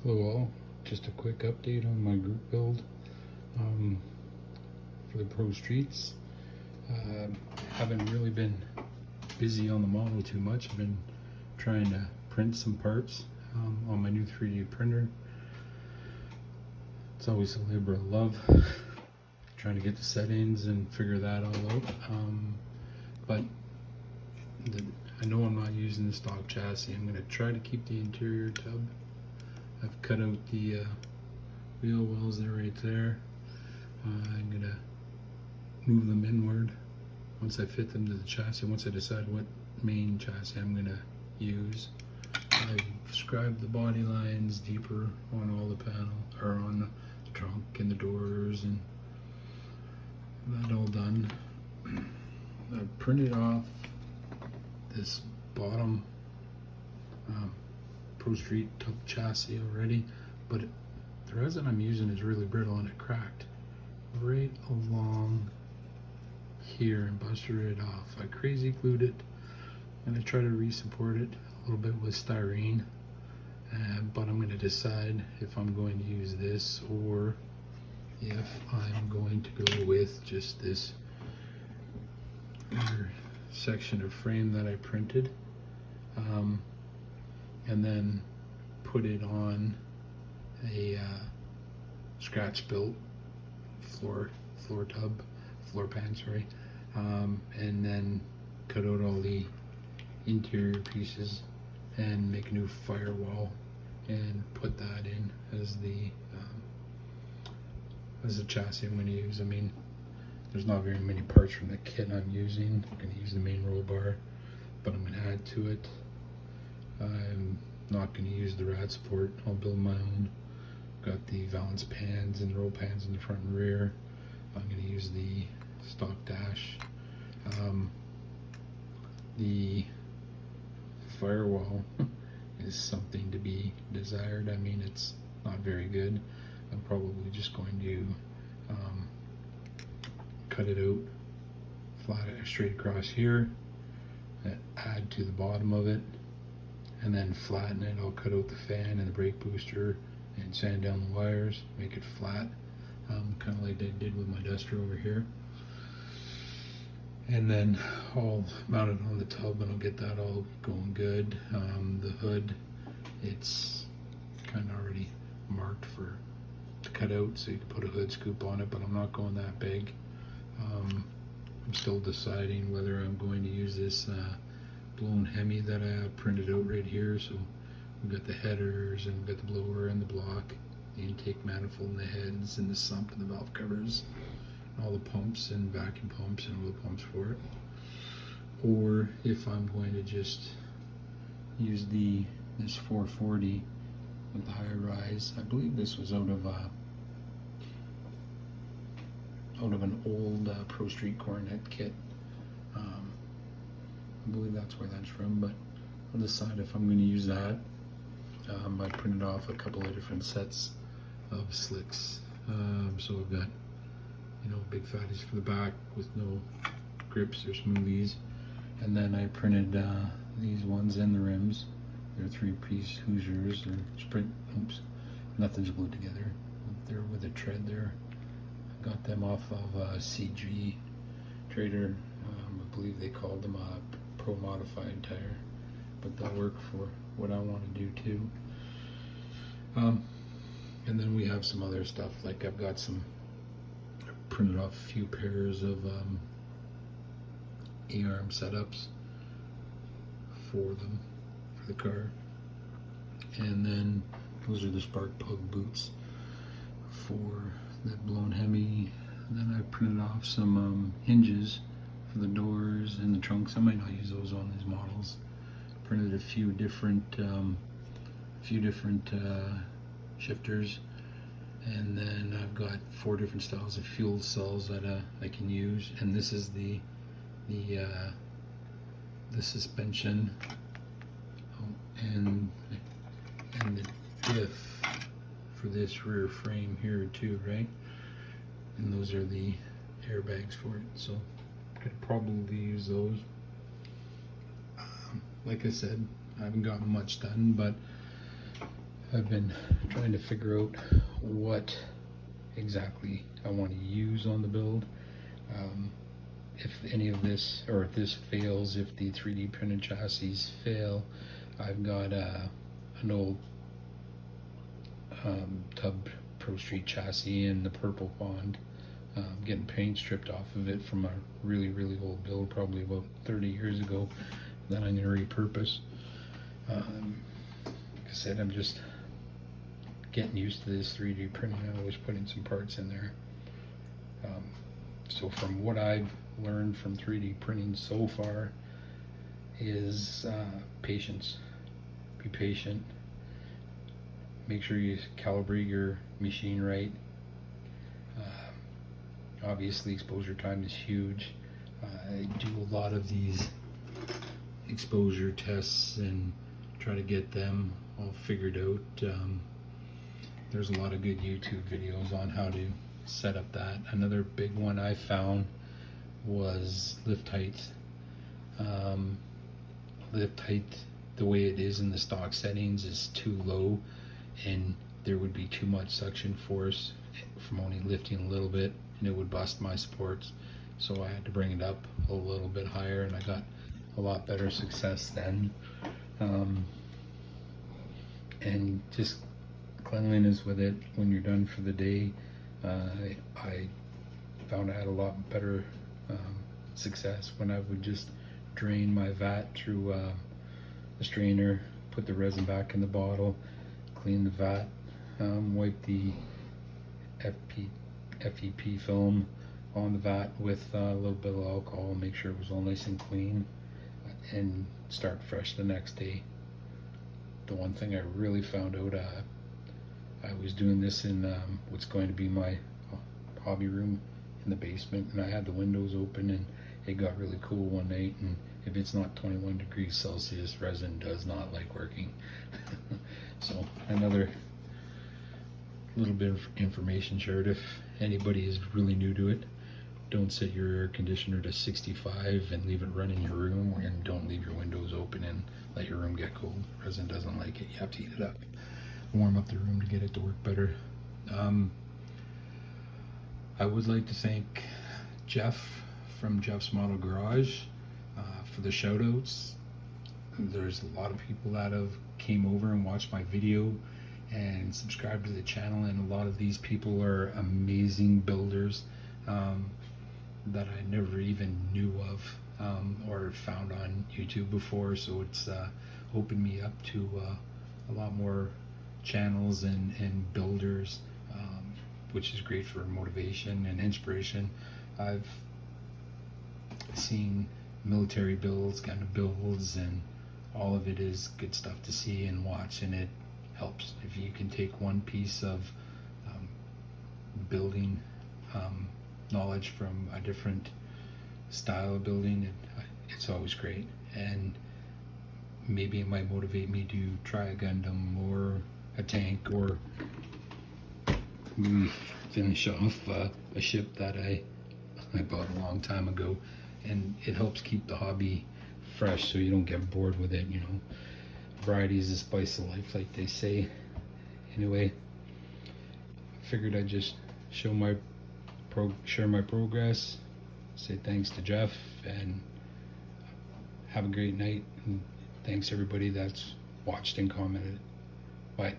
Hello all, just a quick update on my group build for the Pro Streets. Haven't really been busy on the model too much. I've been trying to print some parts on my new 3D printer. It's always a labor of love trying to get the settings and figure that all out. But I know I'm not using the stock chassis. I'm going to try to keep the interior tub. I've cut out the wheel wells there, right there. I'm gonna move them inward once I fit them to the chassis. Once I decide what main chassis I'm gonna use, I've scribed the body lines deeper on all the panel, or on the trunk and the doors, and that all done. I printed off this bottom Pro Street tub chassis already, but the resin I'm using is really brittle and it cracked right along here and busted it off. I crazy glued it and I tried to re-support it a little bit with styrene, but I'm going to decide if I'm going to use this or if I'm going to go with just this other section of frame that I printed. And then put it on a scratch built floor pan, sorry, and then cut out all the interior pieces and make a new firewall and put that in as the chassis I'm going to use. I mean, there's not very many parts from the kit I'm using. I'm going to use the main roll bar, but I'm going to add to it. I'm not going to use the rad support. I'll build my own. Got the valance pans and roll pans in the front and rear. I'm going to use the stock dash. The firewall is something to be desired. I mean, it's not very good. I'm probably just going to cut it out flat straight across here, add to the bottom of it, and then flatten it. I'll cut out the fan and the brake booster and sand down the wires, make it flat, kind of like I did with my duster over here. And then I'll mount it on the tub and I'll get that all going good. The hood, it's kind of already marked to cut out, so you can put a hood scoop on it, but I'm not going that big. I'm still deciding whether I'm going to use this blown Hemi that I printed out right here. So we've got the headers and we've got the blower and the block, the intake manifold and the heads and the sump and the valve covers, and all the pumps and vacuum pumps and oil pumps for it. Or if I'm going to just use this 440 with the higher rise. I believe this was out of an old Pro Street Coronet kit. I believe that's where that's from, but I'll decide if I'm going to use that. I printed off a couple of different sets of slicks. So I've got, big fatties for the back with no grips or smoothies. And then I printed these ones and the rims. They're 3-piece Hoosiers. They're sprint, nothing's glued together. They're with a tread there. I got them off of CG Trader. I believe they called them a Pro Modified tire, but they'll work for what I want to do too. And then we have some other stuff, like I printed off a few pairs of A-arm setups for the car, and then those are the spark plug boots for that blown Hemi. And then I printed off some hinges for the doors and the trunks. I might not use those on these models. Printed a few different shifters, and then I've got 4 different styles of fuel cells that I can use. And this is the suspension and the diff for this rear frame here too, right? And those are the airbags for it, so I could probably use those. Like I said, I haven't gotten much done, but I've been trying to figure out what exactly I want to use on the build. If any of this, or if this fails, if the 3D printed chassis fail, I've got an old Tub Pro Street chassis in the purple pond, getting paint stripped off of it from a really old build, probably about 30 years ago, that I'm going to repurpose. Like I said, I'm just getting used to this 3D printing. I'm always putting some parts in there. So from what I've learned from 3D printing so far is patience. Be patient. Make sure you calibrate your machine right. Obviously, exposure time is huge. I do a lot of these exposure tests and try to get them all figured out. There's a lot of good YouTube videos on how to set up that. Another big one I found was lift height. Lift height, the way it is in the stock settings, is too low, and there would be too much suction force from only lifting a little bit, and it would bust my supports. So I had to bring it up a little bit higher, and I got a lot better success then. And just cleanliness with it when you're done for the day. I found I had a lot better success when I would just drain my vat through a strainer, put the resin back in the bottle, clean the vat, wipe the FEP film on the vat with a little bit of alcohol, make sure it was all nice and clean, and start fresh the next day. The one thing I really found out, I was doing this in what's going to be my hobby room in the basement, and I had the windows open, and it got really cool one night, and if it's not 21 degrees Celsius, resin does not like working. So another little bit of information shared. If anybody is really new to it, don't set your air conditioner to 65 and leave it running in your room, and don't leave your windows open and let your room get cold. Resin doesn't like it. You have to heat it up, warm up the room to get it to work better. I would like to thank Jeff from Jeff's Model Garage for the shout outs. There's a lot of people that have came over and watched my video and subscribed to the channel, and a lot of these people are amazing builders that I never even knew of or found on YouTube before. So it's opened me up to a lot more channels and builders, which is great for motivation and inspiration. I've seen military builds, gun builds, and all of it is good stuff to see and watch, and it helps. If you can take one piece of building knowledge from a different style of building, it's always great, and maybe it might motivate me to try a Gundam or a tank, or maybe finish off a ship that I bought a long time ago. And it helps keep the hobby fresh so you don't get bored with it, you know. Variety is the spice of life, like they say. Anyway, I figured I'd just share my progress, say thanks to Jeff, and have a great night. And thanks everybody that's watched and commented. Bye.